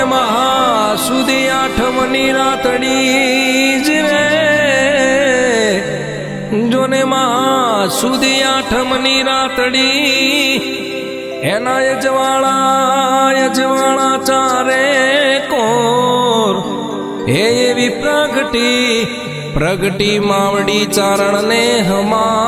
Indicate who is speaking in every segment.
Speaker 1: જોને મહાસુદી આઠમની રાતડી જ રે, જોને મહાસુદી આઠમની રાતડી એના યજવાળા ચારે કોર હે એવી પ્રગટી માવડી ચારણ ને હમા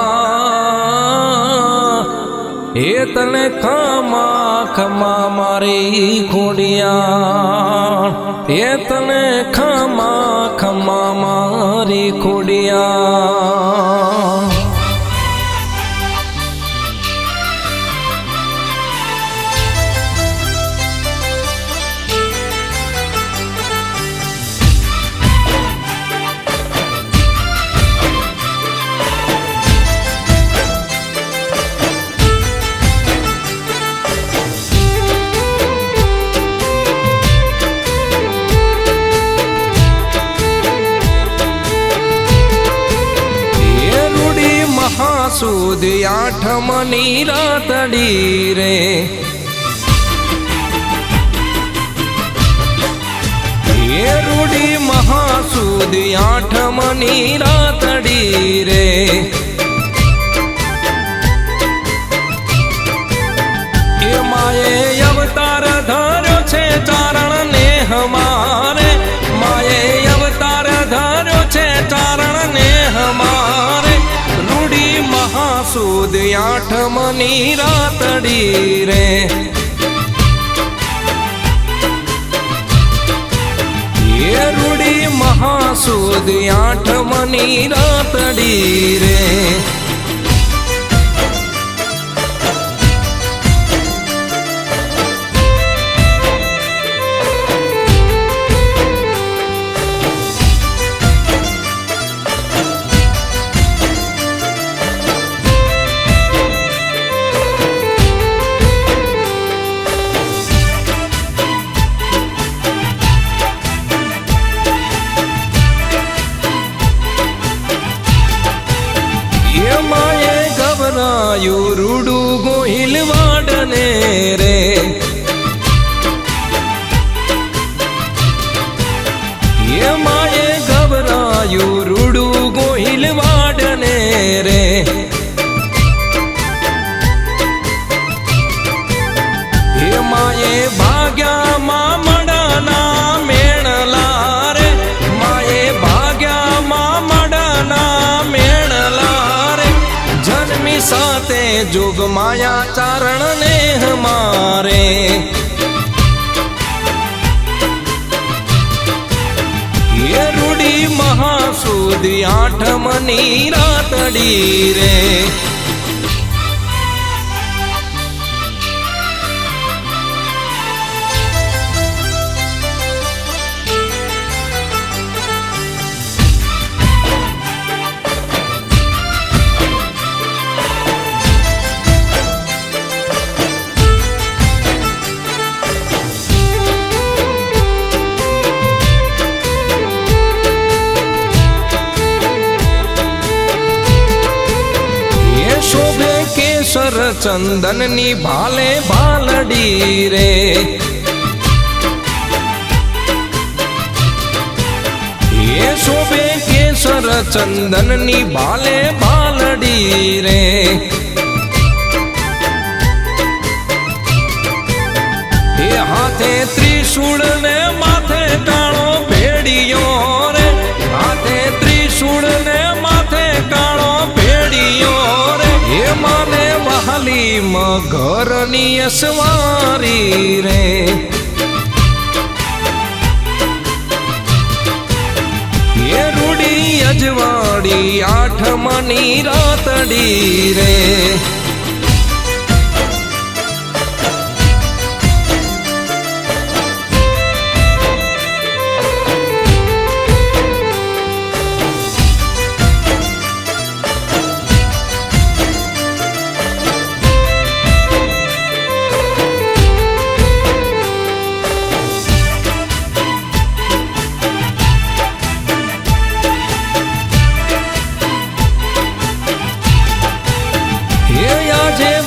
Speaker 1: એ તને ખમા મારી ખોડિયા, એ તને ખમા મારી ખોડિયા. મહાસુદી આઠમની રાતડી રે, એ રૂડી મહાસુદી આઠમની રાતડી રે, એ માએ અવતાર ધર્યો છે ચારણ ને હમારે, માએ અવતાર ધર્યો છે ચારણ ને હમારે મહાસુદી આઠમની રાતડી રે, એ રૂડી મહાસુદી આઠમની રાતડી રે. રૂડું ગોહિલ વાડને રે, એ માએ ગભરાયું રૂડું ગોહિલ વાડને રે, એ માએ ભાગ્યામાં મડાના મેણલા રે, માએ ભાગ્યામાં મડાના મેણલા રે, જન્મી સાથે જોગ માયા ચારણ ને હમારે, એ રૂડી મહાસુદી આઠમની રાતડી રે. શોભે કેસર ચંદનની ભાલે ભાલડી રે, એ શોભે કેસર ચંદનની ભાલે ભાલડી રે, એ હાથે ત્રિશૂળ ને માથે કાળો ભેડિયો રે, હાથે ત્રિશૂળ ને માથે કાળો ભેડિયો રે, એ માને વહાલી મગરની અસવારી રે, એ રૂડી અજવાડી આઠમની રાતડી રે.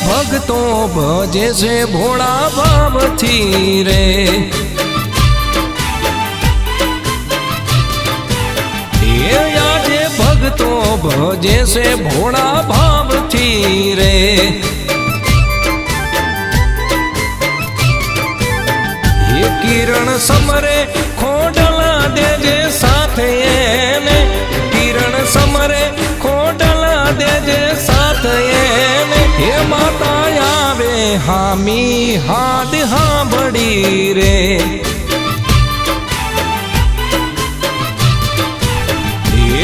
Speaker 1: ભક્તો ભજે છે ભોળા ભાવથી રે, ભજે છે ભોળા ભાવથી રે એ કિરણ સમરે ખોડલા દેજે સાથે એને કિરણ સમરે ખોડલા દેજે સાથે એને હે માતા આવે હામી હાદ હાંભળી રે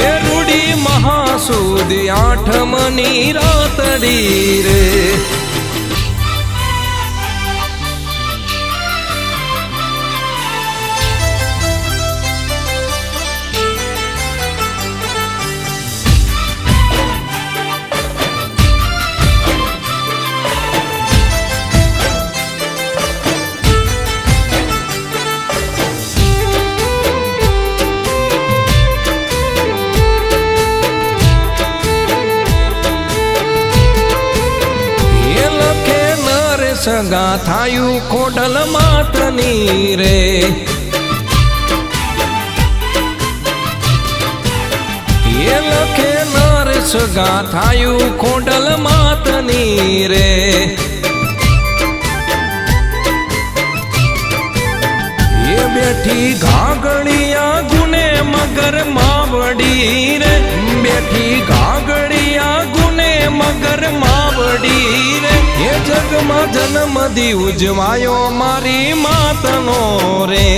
Speaker 1: એ રૂડી મહાસુદ આઠમની રાતડી રે સગા થાયું ખોડલ માતની રે એ લખે નર સગા થાયું ખોડલ માતની રે એ બેઠી ઘાગડિયા ગુને મગર માવડી રે બેઠી ઘાગડિયા ગુને મગર માવડી રે એ જગમાં જન્મદી ઉજવાયો મારી માતનો રે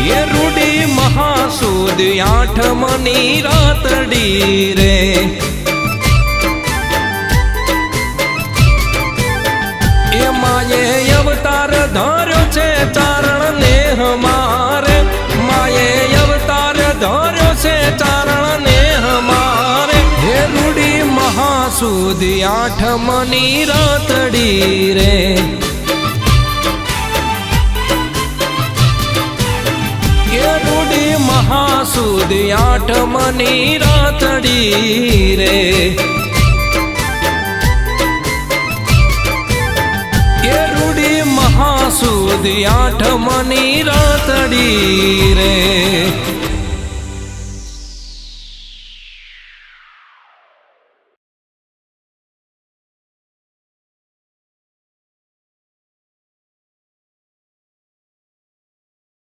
Speaker 1: એ રૂડી મહાસુદ આઠમની રાતડી રે એ માયે અવતાર ધર્યો છે ચારણ ને હમારે માયે અવતાર ધર્યો છે ચારણ ને હમારે હે રૂડી મહાસુદ આઠમની રાતડી રે એ રૂડી મહાસુદ આઠમની રાતડી રે એ રૂડી મહાસુદ આઠમની રાતડી રે